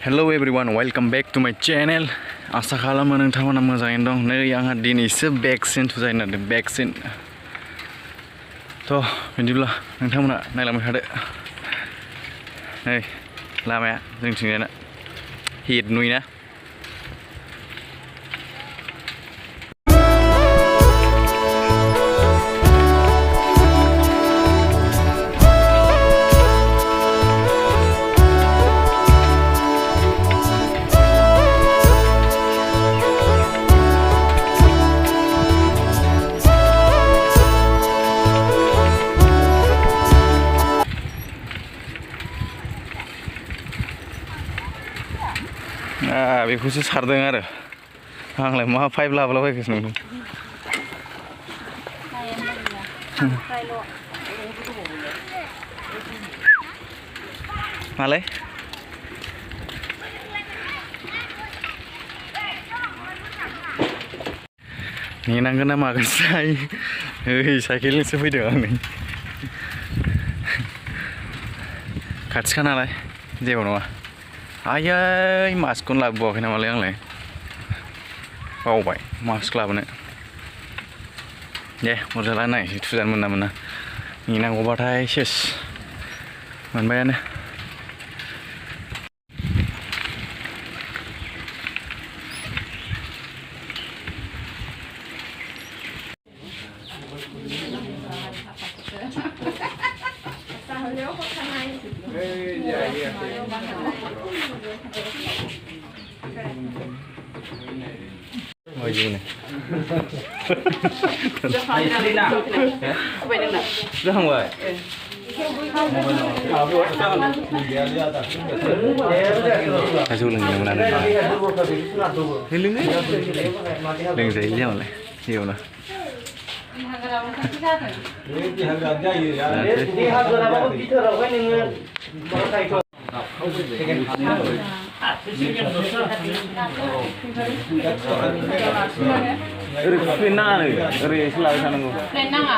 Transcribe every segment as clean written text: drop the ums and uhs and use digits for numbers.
Hello everyone, welcome back to my channel. आसा खालामो नोंथांमोना मोजाङैनो दं। नै आंहा दिनैसो भेक्सिन थुजानो नागिरदों भेक्सिन। थ' बिदिब्ला नोंथांमोना नायलांबाय थादो। नै लामाया जोंथिंजायना हिट नुयोना? बेखौसो सारदों आरो आंलाय मा पाइप लाबोलाबायखोसो नंदों। मालाय नेनांगोन ना मागोनसै ओइ साइकेलजोंसो फैदों आं नै खाथिखा नालाय जेबो नङा। आयै मास्कखौनो लाबोबावाखै नामालाय आंलाय बावबाय मास्क लाबोनो। दे अरजाला नायसै थुजानो मोना मोना नेनांगौबाथाय सेस मोनबायानो। जाहांबाय जौ लोंनो मोना लोंजायो जोंहालाय जेबो नङा। ओरै प्लेन नाङा नै ओरै एसे लाबाय थानांगौ। प्लेन नाङा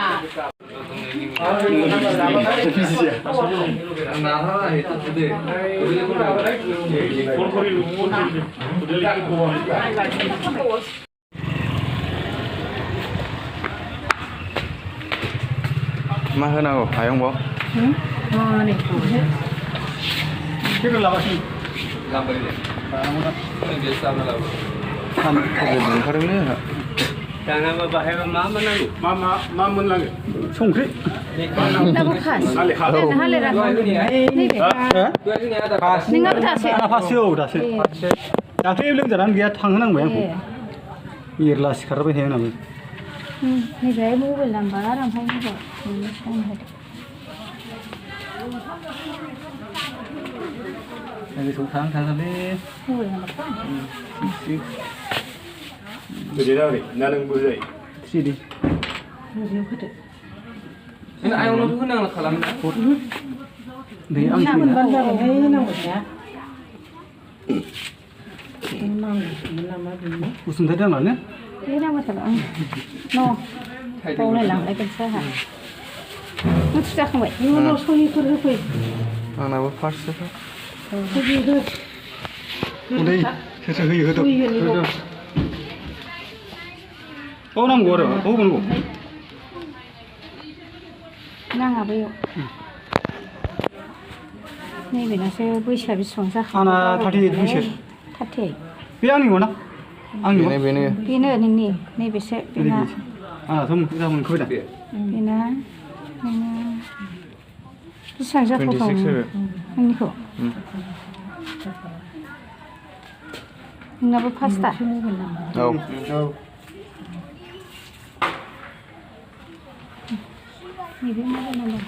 मा होनांगौ आयंबो ओंखारोनो दानाबा बाहायबा मा मोननांगौ मा मोननांगौ संख्रि दाख्लै लोमजानानै गैया थांहोनांबाय आंखौ एरला सिखारबाय थायो होननानै नैबे मबाइल नाम्बार ओमफ्राय गोसोआव थांथारलै मबाइल नाम्बार गोदो ना नोंबो जायो सिरि नों आयंनावबो होनांला खालामना दे आं मोनबानो जाबायहाय नांगौया उसुंथाय दांलानो बे नांबाथार आं न' बावलायलांलायगोनसो आंहा नों जाखांबाय न'आव सनिफोर होफै आंनाबो फार्स्ट उदै सोर होयो होदो औ नांगौ आरो औ नांगौ नाङा बैयाव नैबेनासो बैसोआ बेसेबां जाखो आंना 38 बैसो 38 बे आंनिखौ ना आंनि बेनो नोंनि नैबेसो बेना आंनाथ' मोनखोबाय दा बेना बेसेबां जाथावथाव आंनिखौ नोंनाबो फार्स्टआ औ नैबे मबाइल नाम्बार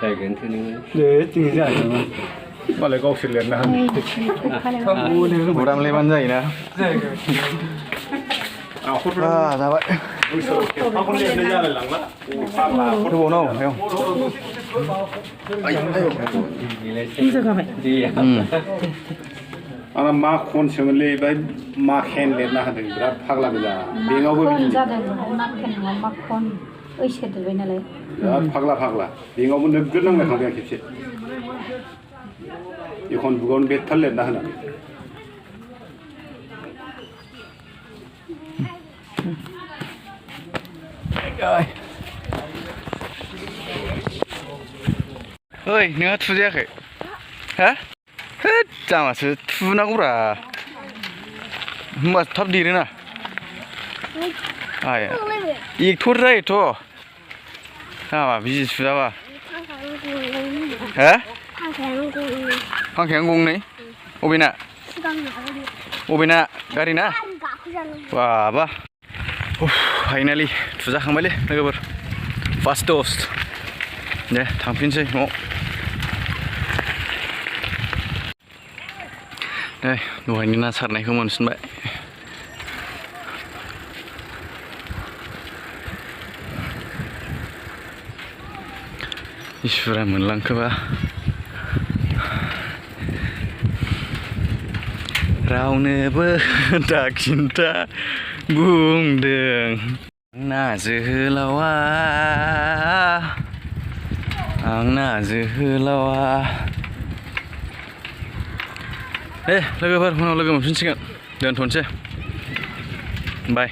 जायगायानोथ' नोङो दे दिनै जायो मालाय गावसोर लिरना बुराम लेबानो जायोना जाबाय आंना मा खनसोमोनलै बाय मा खेन लिरना होदों बिराद फाग्ला गोजा बेंकआवबो बिदि जादों मा खेन नङा मा खन ओइ सोदेरबाय नालाय बिराद फाग्ला बेंकआवबो नोगोद नांलायखांबाय आं खेबसे एखन बुगावनो बेथाल लिरना होनानै ओइ नोंहा थुजायाखै हा होद जामासो थुनांगौब्रा होमबासो थाब देरोना आया एक्टर जायोथ' जामा बिजि थुजाबा हा फांखायानो गंनै अबेना अबेना गारिना बाबा फाइनालि थुजाखांबायलै लोगोफोर फार्स्ट द'ज दे थांफिनसै न'आव नै दहायनि ना सारनायखौ मोनफिनबाय इसुरा मोनलांखोबा रावनोबो दाखिन्था बुंदों आंना जोहोलावा आंना जोहोलावा दे लोगोफोर उनाव लोगो मोनफिनसिगोन दोनथ'नोसै बाय